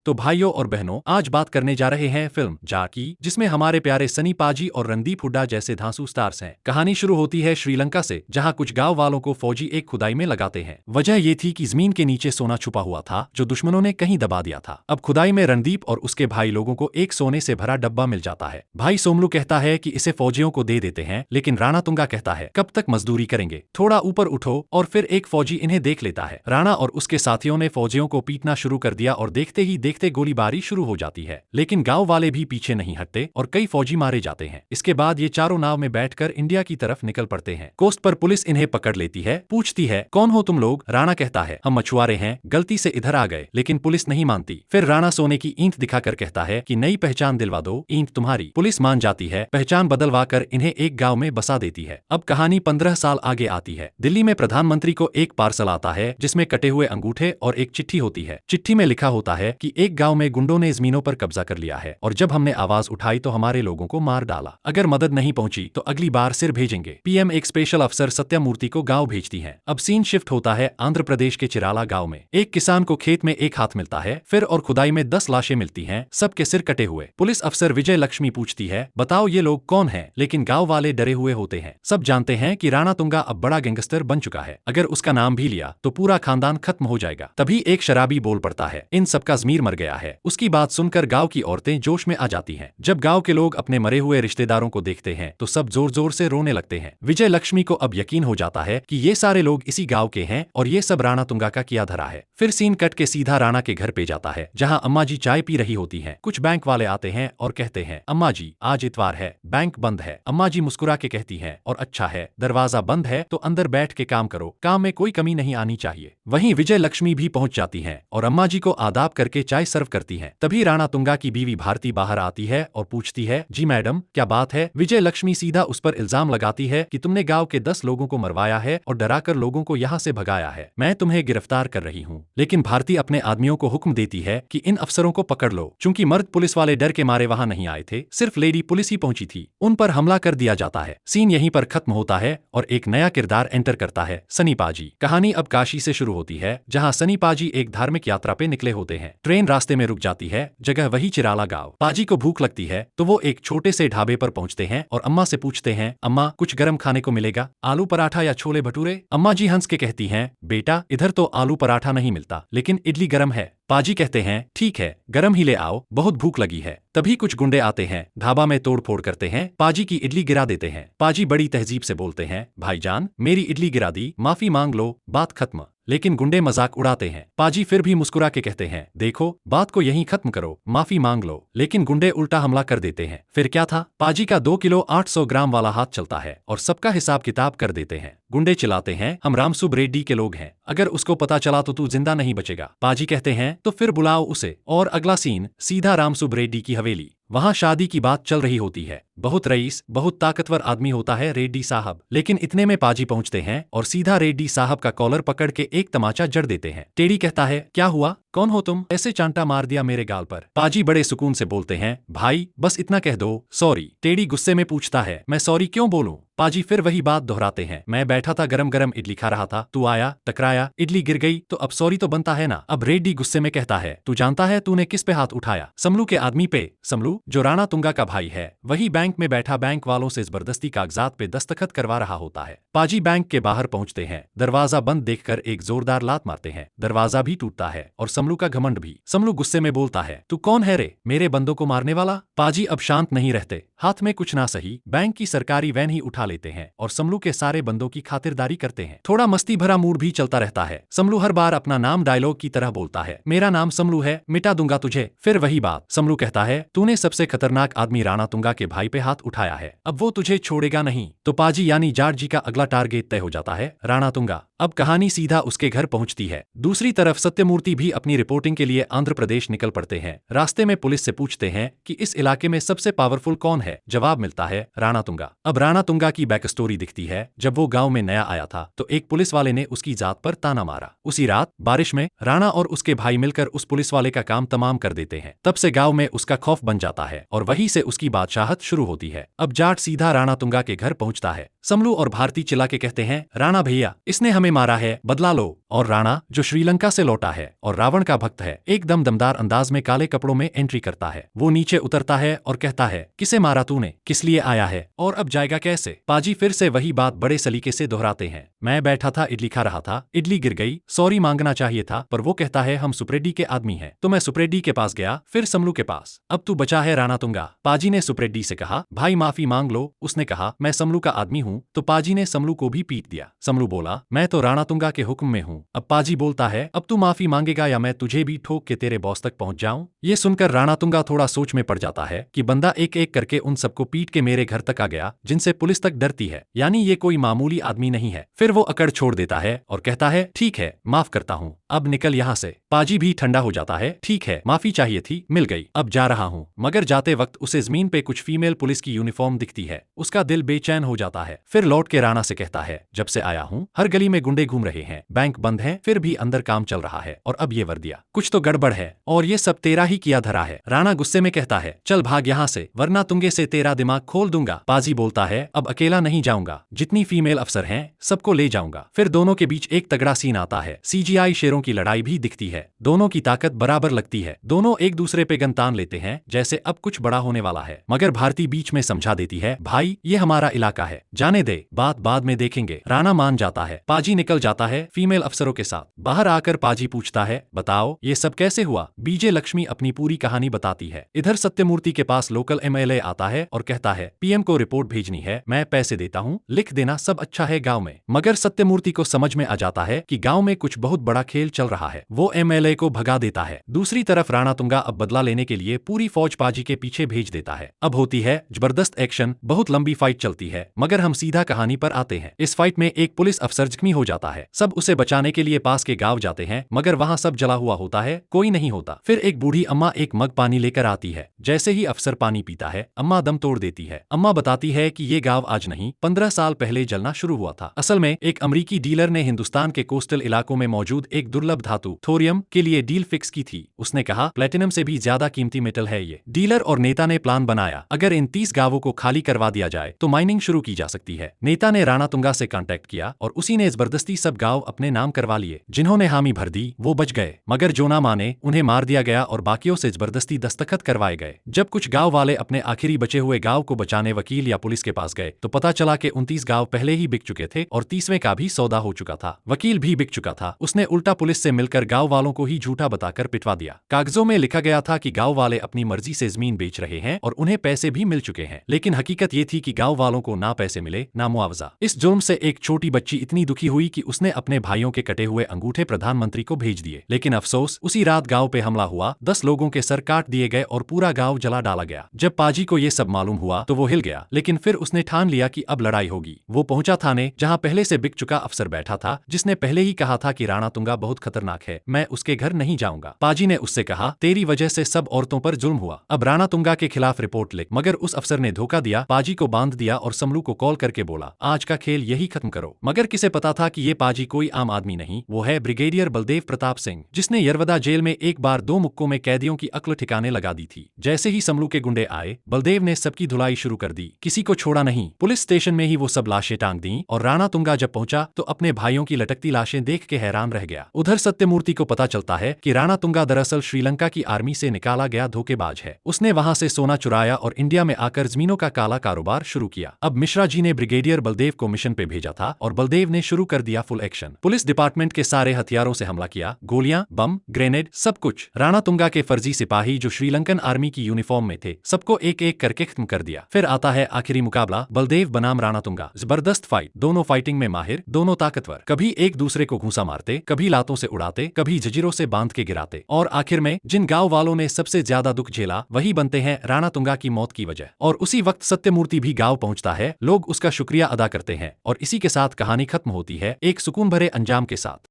तो भाइयों और बहनों, आज बात करने जा रहे हैं फिल्म जाट की, जिसमें हमारे प्यारे सनी पाजी और रणदीप हुड्डा जैसे धांसू स्टार्स हैं। कहानी शुरू होती है श्रीलंका से, जहां कुछ गांव वालों को फौजी एक खुदाई में लगाते हैं। वजह ये थी कि जमीन के नीचे सोना छुपा हुआ था जो दुश्मनों ने कहीं दबा दिया था। अब खुदाई में रणदीप और उसके भाई लोगों को एक सोने से भरा डब्बा मिल जाता है। भाई सोमलू कहता है कि इसे फौजियों को दे देते हैं, लेकिन राणा तुंगा कहता है कब तक मजदूरी करेंगे, थोड़ा ऊपर उठो। और फिर एक फौजी इन्हें देख लेता है। राणा और उसके साथियों ने फौजियों को पीटना शुरू कर दिया और देखते ही देखते गोलीबारी शुरू हो जाती है। लेकिन गांव वाले भी पीछे नहीं हटते और कई फौजी मारे जाते हैं। इसके बाद ये चारों नाव में बैठकर इंडिया की तरफ निकल पड़ते हैं। कोस्ट पर पुलिस इन्हें पकड़ लेती है, पूछती है कौन हो तुम लोग। राणा कहता है हम मछुआरे हैं, गलती से इधर आ गए। लेकिन पुलिस नहीं मानती। फिर राणा सोने की ईंट दिखाकर कहता है कि नई पहचान दिलवा दो, ईंट तुम्हारी। पुलिस मान जाती है, पहचान बदलवा कर इन्हें एक गाँव में बसा देती है। अब कहानी 15 साल आगे आती है। दिल्ली में प्रधानमंत्री को एक पार्सल आता है जिसमें कटे हुए अंगूठे और एक चिट्ठी होती है। चिट्ठी में लिखा होता है कि एक गांव में गुंडों ने जमीनों पर कब्जा कर लिया है और जब हमने आवाज उठाई तो हमारे लोगों को मार डाला। अगर मदद नहीं पहुंची तो अगली बार सिर भेजेंगे। पीएम एक स्पेशल अफसर सत्यमूर्ति को गांव भेजती है। अब सीन शिफ्ट होता है आंध्र प्रदेश के चिराला गांव में। एक किसान को खेत में एक हाथ मिलता है, फिर और खुदाई में 10 लाशें मिलती हैं, सबके सिर कटे हुए। पुलिस अफसर विजय लक्ष्मी पूछती है बताओ ये लोग कौन हैं, लेकिन गांव वाले डरे हुए होते हैं। सब जानते हैं कि राणा तुंगा अब बड़ा गैंगस्टर बन चुका है, अगर उसका नाम भी लिया तो पूरा खानदान खत्म हो जाएगा। तभी एक शराबी बोल पड़ता है इन सबका ज़मीर मर गया है। उसकी बात सुनकर गांव की औरतें जोश में आ जाती हैं। जब गांव के लोग अपने मरे हुए रिश्तेदारों को देखते हैं तो सब जोर जोर से रोने लगते हैं। विजय लक्ष्मी को अब यकीन हो जाता है कि ये सारे लोग इसी गांव के हैं और ये सब राणा तुंगा का किया धरा है। फिर सीन कट के सीधा राणा के घर पे जाता है, जहां अम्मा जी चाय पी रही होती हैं। कुछ बैंक वाले आते हैं और कहते हैं अम्मा जी आज इतवार है, बैंक बंद है। अम्मा जी मुस्कुरा के कहती हैं और अच्छा है, दरवाजा बंद है तो अंदर बैठ के काम करो, काम में कोई कमी नहीं आनी चाहिए। वहीं विजय लक्ष्मी भी पहुंच जाती हैं और अम्मा जी को आदाब करके चाय सर्व करती हैं। तभी राणा तुंगा की बीवी भारती बाहर आती है और पूछती है जी मैडम क्या बात है। विजय लक्ष्मी सीधा उस पर इल्जाम लगाती है कि तुमने गांव के 10 लोगों को मरवाया है और डराकर लोगों को यहाँ से भगाया है, मैं तुम्हें गिरफ्तार कर रही हूँ। लेकिन भारती अपने आदमियों को हुक्म देती है कि इन अफसरों को पकड़ लो। चूंकि मर्द पुलिस वाले डर के मारे वहां नहीं आए थे, सिर्फ लेडी पुलिस ही पहुंची थी, उन पर हमला कर दिया जाता है। सीन यहीं पर खत्म होता है और एक नया किरदार एंटर करता है सनी पाजी। कहानी अब काशी से शुरू होती है, जहां सनी पाजी एक धार्मिक यात्रा पे निकले होते हैं। ट्रेन रास्ते में रुक जाती है, जगह वही चिराला गांव। पाजी को भूख लगती है तो वो एक छोटे से ढाबे पर पहुंचते हैं और अम्मा से पूछते हैं अम्मा कुछ गर्म खाने को मिलेगा, आलू पराठा या छोले भटूरे। अम्मा जी हंस के कहती हैं बेटा इधर तो आलू पराठा नहीं मिलता, लेकिन इडली गर्म है। पाजी कहते हैं ठीक है, गरम ही ले आओ, बहुत भूख लगी है। तभी कुछ गुंडे आते हैं, ढाबा में तोड़ फोड़ करते हैं, पाजी की इडली गिरा देते हैं। पाजी बड़ी तहजीब से बोलते हैं भाईजान मेरी इडली गिरा दी, माफी मांग लो, बात खत्म। लेकिन गुंडे मजाक उड़ाते हैं। पाजी फिर भी मुस्कुरा के कहते हैं देखो बात को यहीं खत्म करो, माफी मांग लो। लेकिन गुंडे उल्टा हमला कर देते हैं। फिर क्या था, पाजी का 2 किलो 800 ग्राम वाला हाथ चलता है और सबका हिसाब किताब कर देते हैं। गुंडे चिल्लाते हैं हम रामसुब रेड्डी के लोग हैं, अगर उसको पता चला तो तू जिंदा नहीं बचेगा। पाजी कहते हैं तो फिर बुलाओ उसे। और अगला सीन सीधा रामसुब रेड्डी की हवेली। वहां शादी की बात चल रही होती है। बहुत रईस बहुत ताकतवर आदमी होता है रेड्डी साहब। लेकिन इतने में पाजी पहुंचते हैं और सीधा रेड्डी साहब का कॉलर पकड़ के एक तमाचा जड़ देते हैं। टेडी कहता है क्या हुआ, कौन हो तुम, ऐसे चांटा मार दिया मेरे गाल पर। पाजी बड़े सुकून से बोलते हैं भाई बस इतना कह दो सॉरी। टेडी गुस्से में पूछता है मैं सॉरी क्यों बोलूं। पाजी फिर वही बात दोहराते हैं मैं बैठा था गरम गरम इडली खा रहा था, तू आया टकराया, इडली गिर गई तो अब सॉरी तो बनता है ना। अब रेड्डी गुस्से में कहता है तू जानता है तूने किस पे हाथ उठाया, समलू के आदमी पे। समलू जो राणा तुंगा का भाई है, वही बैंक में बैठा बैंक वालों से जबरदस्ती कागजात पे दस्तखत करवा रहा होता है। पाजी बैंक के बाहर पहुंचते हैं, दरवाजा बंद देखकर एक जोरदार लात मारते हैं, दरवाजा भी टूटता है और समलू का घमंड भी। समलू गुस्से में बोलता है तू कौन है रे, मेरे बंदों को मारने वाला। पाजी अब शांत नहीं रहते, हाथ में कुछ ना सही बैंक की सरकारी वैन ही उठा लेते हैं और समलू के सारे बंदों की खातिरदारी करते हैं। थोड़ा मस्ती भरा मूड भी चलता रहता है। समलू हर बार अपना नाम डायलॉग की तरह बोलता है मेरा नाम समलू है, मिटा दूंगा तुझे। फिर वही बात, समलू कहता है तूने सबसे खतरनाक आदमी राणा तुंगा के भाई पे हाथ उठाया है, अब वो तुझे छोड़ेगा नहीं। तो पाजी यानी जाट जी का अगला टारगेट तय हो जाता है राणा तुंगा। अब कहानी सीधा उसके घर पहुंचती है। दूसरी तरफ सत्यमूर्ति भी अपनी रिपोर्टिंग के लिए आंध्र प्रदेश निकल पड़ते हैं। रास्ते में पुलिस से पूछते हैं कि इस इलाके में सबसे पावरफुल कौन है। जवाब मिलता है राणा तुंगा। अब राणा तुंगा की बैक स्टोरी दिखती है। जब वो गांव में नया आया था तो एक पुलिस वाले ने उसकी जात पर ताना मारा। उसी रात बारिश में राणा और उसके भाई मिलकर उस पुलिस वाले का काम तमाम कर देते हैं। तब से गांव में उसका खौफ बन जाता है और वहीं से उसकी बादशाहत शुरू होती है। अब जाट सीधा राणा तुंगा के घर पहुंचता है। समलू और भारती चिल्ला के कहते हैं राणा भैया इसने हमें में मारा है, बदला लो। और राणा, जो श्रीलंका से लौटा है और रावण का भक्त है, एकदम दमदार अंदाज में काले कपड़ों में एंट्री करता है। वो नीचे उतरता है और कहता है, किसे मारा तूने, किस लिए आया है और अब जाएगा कैसे? पाजी फिर से वही बात बड़े सलीके से दोहराते हैं। मैं बैठा था, इडली खा रहा था, इडली गिर गई, सॉरी मांगना चाहिए था, पर वो कहता है हम सुप्रेड्डी के आदमी हैं। तो मैं सुप्रेड्डी के पास गया, फिर समलू के पास। अब तू बचा है राणातुंगा। पाजी ने सुप्रेड्डी से कहा, भाई माफी मांग लो। उसने कहा, मैं समलू का आदमी हूँ। तो पाजी ने समलू को भी पीट दिया। समलू बोला, मैं तो राणातुंगा के हुक्म में हूँ। अब पाजी बोलता है, अब तू माफी मांगेगा या मैं तुझे भी ठोक के तेरे बॉस तक पहुंच जाऊं? ये सुनकर राणातुंगा थोड़ा सोच में पड़ जाता है कि बंदा एक एक करके उन सबको पीट के मेरे घर तक आ गया, जिनसे पुलिस तक डरती है, यानी ये कोई मामूली आदमी नहीं है। फिर वो अकड़ छोड़ देता है और कहता है, ठीक है, माफ करता हूँ, अब निकल यहाँ से। पाजी भी ठंडा हो जाता है, ठीक है, माफी चाहिए थी, मिल गई, अब जा रहा हूँ। मगर जाते वक्त उसे जमीन पे कुछ फीमेल पुलिस की यूनिफॉर्म दिखती है। उसका दिल बेचैन हो जाता है। फिर लौट के राणा से कहता है, जब से आया हूँ हर गली में गुंडे घूम रहे हैं, बैंक बंद है, फिर भी अंदर काम चल रहा है, और अब ये वर्दिया, कुछ तो गड़बड़ है, और ये सब तेरा ही किया धरा है। राणा गुस्से में कहता है, चल भाग यहाँ से, वरना तुंगे से तेरा दिमाग खोल दूंगा। पाजी बोलता है, अब अकेला नहीं जाऊंगा, जितनी फीमेल अफसर हैं सबको ले जाऊंगा। फिर दोनों के बीच एक तगड़ा सीन आता है। CGI शेरों की लड़ाई भी दिखती है। दोनों की ताकत बराबर लगती है। दोनों एक दूसरे पे गन तान लेते हैं जैसे अब कुछ बड़ा होने वाला है। मगर भारती बीच में समझा देती है, भाई ये हमारा इलाका है, जाने दे, बात बाद में देखेंगे। राणा मान जाता है। पाजी निकल जाता है फीमेल अफसरों के साथ। बाहर आकर पाजी पूछता है, बताओ ये सब कैसे हुआ? बीजे लक्ष्मी अपनी पूरी कहानी बताती है। इधर सत्यमूर्ति के पास लोकल MLA आता है और कहता है, PM को रिपोर्ट भेजनी है, मैं पैसे देता हूँ, लिख देना, सब अच्छा है गाँव में। मगर सत्यमूर्ति को समझ में आ जाता है कि गाँव में कुछ बहुत बड़ा खेल चल रहा है। वो MLA को भगा देता है। दूसरी तरफ राणातुंगा अब बदला लेने के लिए पूरी फौज पाजी के पीछे भेज देता है। अब होती है जबरदस्त एक्शन, बहुत लंबी फाइट चलती है। मगर हम सीधा कहानी पर आते हैं। इस फाइट में एक पुलिस अफसर जख्मी हो जाता है। सब उसे बचाने के लिए पास के गांव जाते हैं, मगर वहां सब जला हुआ होता है, कोई नहीं होता। फिर एक बूढ़ी अम्मा एक मग पानी लेकर आती है। जैसे ही अफसर पानी पीता है, अम्मा दम तोड़ देती है। अम्मा बताती है कि ये गांव आज नहीं 15 साल पहले जलना शुरू हुआ था। असल में एक अमरीकी डीलर ने हिंदुस्तान के कोस्टल इलाकों में मौजूद एक दुर्लभ धातु थोरियम के लिए डील फिक्स की थी। उसने कहा, प्लेटिनम से भी ज्यादा कीमती मेटल है ये। डीलर और नेता ने प्लान बनाया, अगर इन 30 गांवों को खाली करवा दिया जाए तो माइनिंग शुरू की जा सकती है। नेता ने राणातुंगा से कांटेक्ट किया और उसी ने जबरदस्ती सब गांव अपने नाम करवा लिए। जिन्होंने हामी भर दी वो बच गए, मगर जो ना माने उन्हें मार दिया गया और बाकियों से जबरदस्ती दस्तखत करवाए गए। जब कुछ गांव वाले अपने आखिरी बचे हुए गांव को बचाने वकील या पुलिस के पास गए तो पता चला कि 29 गांव पहले ही बिक चुके थे और 30वें का भी सौदा हो चुका था। वकील भी बिक चुका था। उसने उल्टा पुलिस से मिलकर गांव वालों को ही झूठा बताकर पिटवा दिया। कागजों में लिखा गया था कि गांव वाले अपनी मर्जी से जमीन बेच रहे हैं और उन्हें पैसे भी मिल चुके हैं, लेकिन हकीकत ये थी कि गांव वालों को ना पैसे मिले ना मुआवजा। इस जुर्म से एक छोटी बच्ची इतनी दुखी हुई कि उसने अपने भाइयों के कटे हुए अंगूठे प्रधानमंत्री को भेज दिए। लेकिन अफसोस, उसी रात गांव पे हमला हुआ, 10 लोगों के सर काट दिए गए और पूरा गांव जला डाला गया। जब पाजी को ये सब मालूम हुआ तो वो हिल गया, लेकिन फिर उसने ठान लिया कि अब लड़ाई होगी। वो पहुंचा थाने, जहां पहले से बिक चुका अफसर बैठा था, जिसने पहले ही कहा था कि राणातुंगा बहुत खतरनाक है, मैं उसके घर नहीं जाऊंगा। पाजी ने उससे कहा, तेरी वजह से सब औरतों पर जुल्म हुआ, अब राणातुंगा के खिलाफ रिपोर्ट लिख। मगर उस अफसर ने धोखा दिया, पाजी को बांध दिया और समलू को कॉल करके बोला, आज का खेल यही खत्म करो। मगर किसे पता था कि ये पाजी कोई आम आदमी नहीं, वो है ब्रिगेडियर बलदेव प्रताप सिंह, जिसने यरवदा जेल में एक बार 2 मुक्कों में कैदियों की अक्ल ठिकाने लगा दी थी। जैसे ही समलू के गुंडे आए, बलदेव ने सबकी धुलाई शुरू कर दी, किसी को छोड़ा नहीं। पुलिस स्टेशन में ही वो सब लाशें टांग दी और राणातुंगा जब पहुंचा तो अपने भाइयों की लटकती लाशें देख के हैरान रह गया। उधर सत्यमूर्ति को पता चलता है कि राणातुंगा दरअसल श्रीलंका की आर्मी से निकाला गया धोखेबाज है। उसने वहां से सोना चुराया और इंडिया में आकर जमीनों का काला कारोबार शुरू किया। अब मिश्रा जी ने ब्रिगेडियर बलदेव को मिशन पे भेजा था और बलदेव ने शुरू कर दिया फुल एक्शन। पुलिस डिपार्टमेंट के सारे हथियारों से हमला किया, गोलियां, बम, ग्रेनेड, सब कुछ। राणातुंगा के फर्जी सिपाही जो श्रीलंकन आर्मी की यूनिफॉर्म में थे, सबको एक एक करके खत्म कर दिया। फिर आता है आखिरी मुकाबला, बलदेव बनाम राणातुंगा। जबरदस्त फाइट, दोनों फाइटिंग में माहिर, दोनों ताकतवर, कभी एक दूसरे को घूंसा मारते, कभी लातों से उड़ाते, कभी जंजीरों से बांध के गिराते, और आखिर में जिन गांव वालों ने सबसे ज्यादा दुख झेला वही बनते हैं राणातुंगा की मौत की वजह। और उसी वक्त सत्यमूर्ति भी गांव पहुंचता है, लोग उसका शुक्रिया अदा करते हैं और इसी के साथ कहानी खत्म होती है एक सुकून भरे अंजाम के साथ।